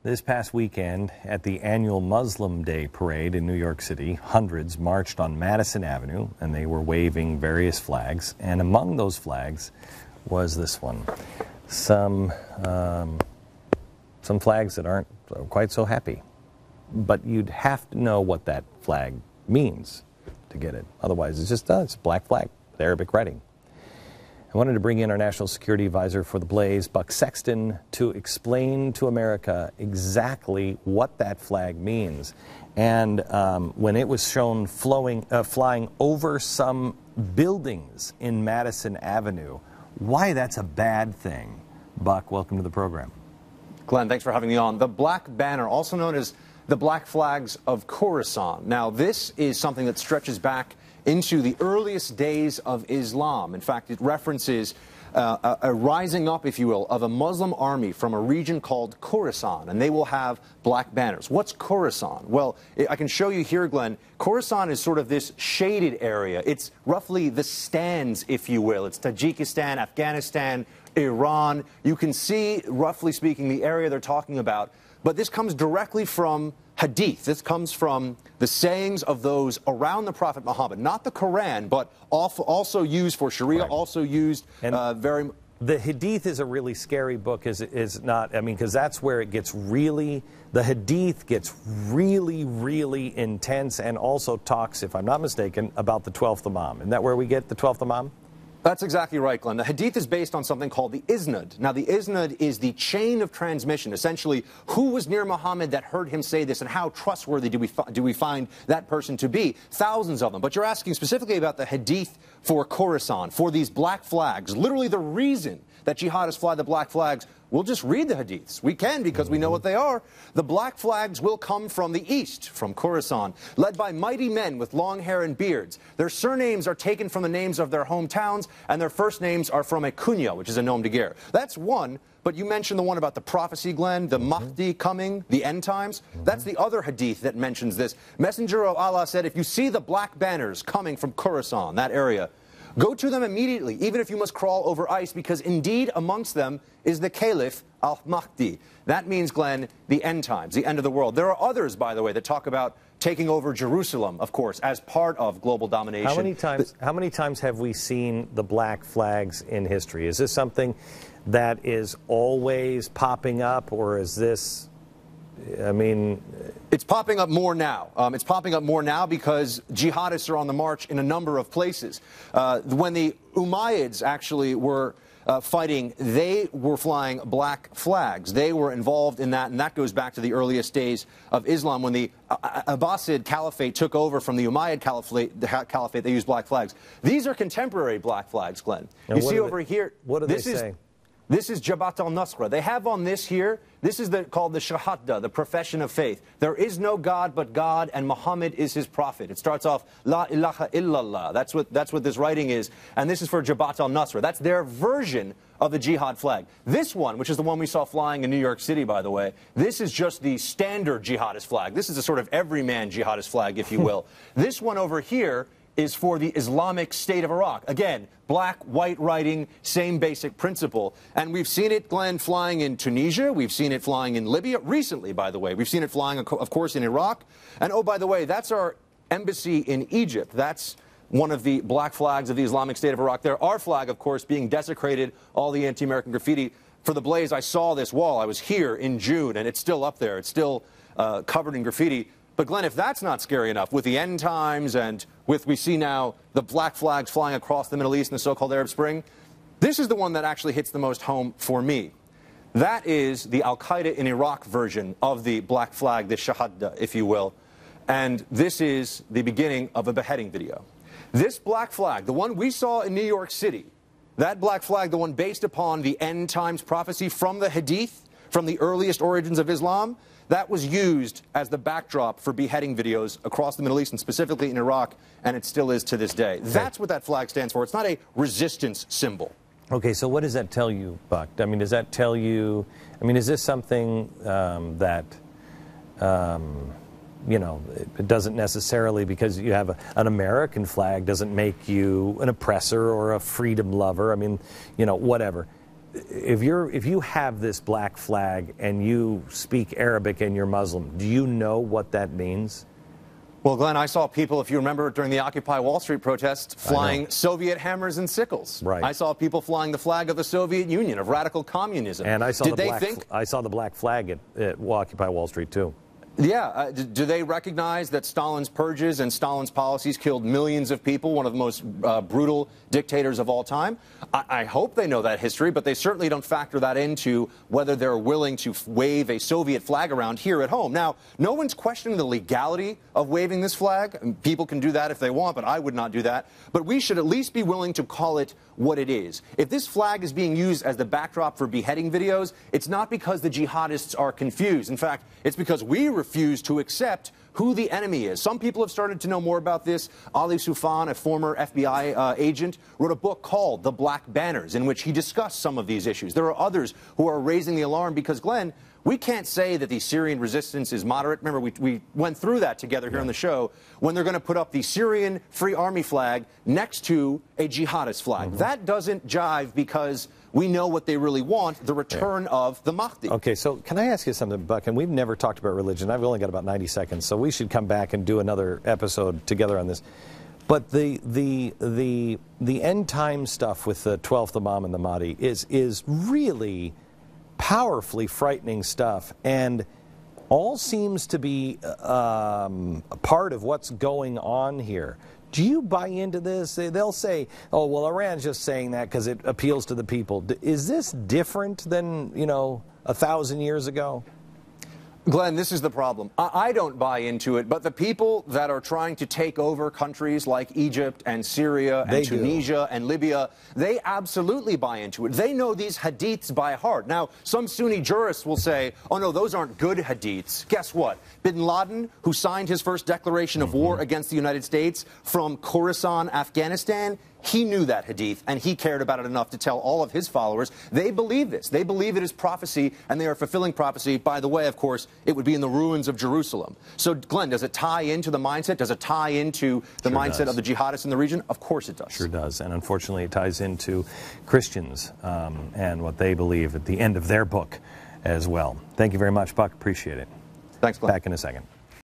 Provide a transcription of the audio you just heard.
This past weekend at the annual Muslim Day parade in New York City, hundreds marched on Madison Avenue and they were waving various flags. And among those flags was this one. Some flags that aren't quite so happy. But you'd have to know what that flag means to get it. Otherwise, it's just it's a black flag with Arabic writing. I wanted to bring in our National Security Advisor for TheBlaze, Buck Sexton, to explain to America exactly what that flag means. And when it was shown flying over some buildings in Madison Avenue, why that's a bad thing. Buck, welcome to the program. Glenn, thanks for having me on. The black banner, also known as the black flags of Khorasan. Now, this is something that stretches back into the earliest days of Islam. In fact, it references a rising up, if you will, of a Muslim army from a region called Khorasan, and they will have black banners. What's Khorasan? Well, I can show you here, Glenn. Khorasan is sort of this shaded area. It's roughly the stands, if you will. It's Tajikistan, Afghanistan, Iran. You can see, roughly speaking, the area they're talking about. But this comes directly from Hadith. This comes from the sayings of those around the Prophet Muhammad, not the Quran, but also used for Sharia, right. Also used very... The Hadith is a really scary book, is not, I mean, because that's where it gets really, the Hadith gets really, really intense and also talks, if I'm not mistaken, about the 12th Imam. Isn't that where we get the 12th Imam? That's exactly right, Glenn. The Hadith is based on something called the Isnad. Now, the Isnad is the chain of transmission. Essentially, who was near Muhammad that heard him say this, and how trustworthy do we find that person to be? Thousands of them. But you're asking specifically about the Hadith for Khorasan, for these black flags. Literally the reason that jihadists fly the black flags. We'll just read the Hadiths. We can because we know what they are. The black flags will come from the east, from Khorasan, led by mighty men with long hair and beards. Their surnames are taken from the names of their hometowns, and their first names are from a kunya, which is a nom de guerre. That's one, but you mentioned the one about the prophecy, Glenn, the Mahdi coming, the end times. That's the other Hadith that mentions this. Messenger of Allah said, if you see the black banners coming from Khorasan, that area, go to them immediately, even if you must crawl over ice, because indeed amongst them is the Caliph Al-Mahdi. That means, Glenn, the end times, the end of the world. There are others, by the way, that talk about taking over Jerusalem, of course, as part of global domination. How many times have we seen the black flags in history? Is this something that is always popping up, or is this... I mean... It's popping up more now. It's popping up more now because jihadists are on the march in a number of places. When the Umayyads actually were fighting, they were flying black flags. They were involved in that, and that goes back to the earliest days of Islam. When the Abbasid Caliphate took over from the Umayyad Caliphate, they used black flags. These are contemporary black flags, Glenn. You see over here... What do they say? This is Jabhat al-Nusra. They have on this here, this is called the shehadah, the profession of faith. There is no God but God, and Muhammad is his prophet. It starts off, La ilaha illallah. That's what this writing is. And this is for Jabhat al-Nusra. That's their version of the jihad flag. This one, which is the one we saw flying in New York City, by the way, this is just the standard jihadist flag. This is a sort of everyman jihadist flag, if you will. This one over here is for the Islamic State of Iraq. Again, black, white writing, same basic principle. And we've seen it, Glenn, flying in Tunisia. We've seen it flying in Libya recently, by the way. We've seen it flying, of course, in Iraq. And, oh, by the way, that's our embassy in Egypt. That's one of the black flags of the Islamic State of Iraq there. Our flag, of course, being desecrated, all the anti-American graffiti. For TheBlaze, I saw this wall. I was here in June, and it's still up there. It's still covered in graffiti. But, Glenn, if that's not scary enough, with the end times and with, we see now, the black flags flying across the Middle East in the so-called Arab Spring, this is the one that actually hits the most home for me. That is the Al-Qaeda in Iraq version of the black flag, the shehadah, if you will. And this is the beginning of a beheading video. This black flag, the one we saw in New York City, that black flag, the one based upon the end times prophecy from the Hadith, from the earliest origins of Islam, that was used as the backdrop for beheading videos across the Middle East and specifically in Iraq, and it still is to this day. That's what that flag stands for. It's not a resistance symbol. Okay, so what does that tell you, Buck? I mean, does that tell you, I mean, is this something that, you know, it doesn't necessarily, because you have an American flag, doesn't make you an oppressor or a freedom lover. I mean, you know, whatever. if you have this black flag and you speak Arabic and you're Muslim, do you know what that means? Well, Glenn, I saw people, if you remember, during the Occupy Wall Street protests, flying Soviet hammers and sickles. Right. I saw people flying the flag of the Soviet Union, of radical communism. And I saw the black flag at Occupy Wall Street too. Yeah. Do they recognize that Stalin's purges and Stalin's policies killed millions of people, one of the most brutal dictators of all time? I hope they know that history, but they certainly don't factor that into whether they're willing to wave a Soviet flag around here at home. Now, no one's questioning the legality of waving this flag. People can do that if they want, but I would not do that. But we should at least be willing to call it what it is. If this flag is being used as the backdrop for beheading videos, it's not because the jihadists are confused. In fact, it's because we refuse to accept who the enemy is. Some people have started to know more about this. Ali Soufan, a former FBI agent, wrote a book called The Black Banners, in which he discussed some of these issues. There are others who are raising the alarm because, Glenn, we can't say that the Syrian resistance is moderate. Remember, we went through that together here on the show, when they're going to put up the Syrian Free Army flag next to a jihadist flag. That doesn't jive because we know what they really want, the return of the Mahdi. Okay, so can I ask you something, Buck? And we've never talked about religion. I've only got about 90 seconds, so we should come back and do another episode together on this. But the end time stuff with the 12th Imam and the Mahdi is really powerfully frightening stuff, and all seems to be a part of what's going on here. Do you buy into this? They'll say, oh, well, Iran's just saying that because it appeals to the people. Is this different than, 1,000 years ago? Glenn, this is the problem. I don't buy into it, but the people that are trying to take over countries like Egypt and Syria and Tunisia and Libya, they absolutely buy into it. They know these hadiths by heart. Now, some Sunni jurists will say, oh, no, those aren't good hadiths. Guess what? Bin Laden, who signed his first declaration of war against the United States from Khorasan, Afghanistan, he knew that hadith, and he cared about it enough to tell all of his followers. They believe this. They believe it is prophecy, and they are fulfilling prophecy. By the way, of course, it would be in the ruins of Jerusalem. So, Glenn, does it tie into the mindset? Does it tie into the mindset of the jihadists in the region? Of course it does. Sure does. And unfortunately, it ties into Christians and what they believe at the end of their book as well. Thank you very much, Buck. Appreciate it. Thanks, Glenn. Back in a second.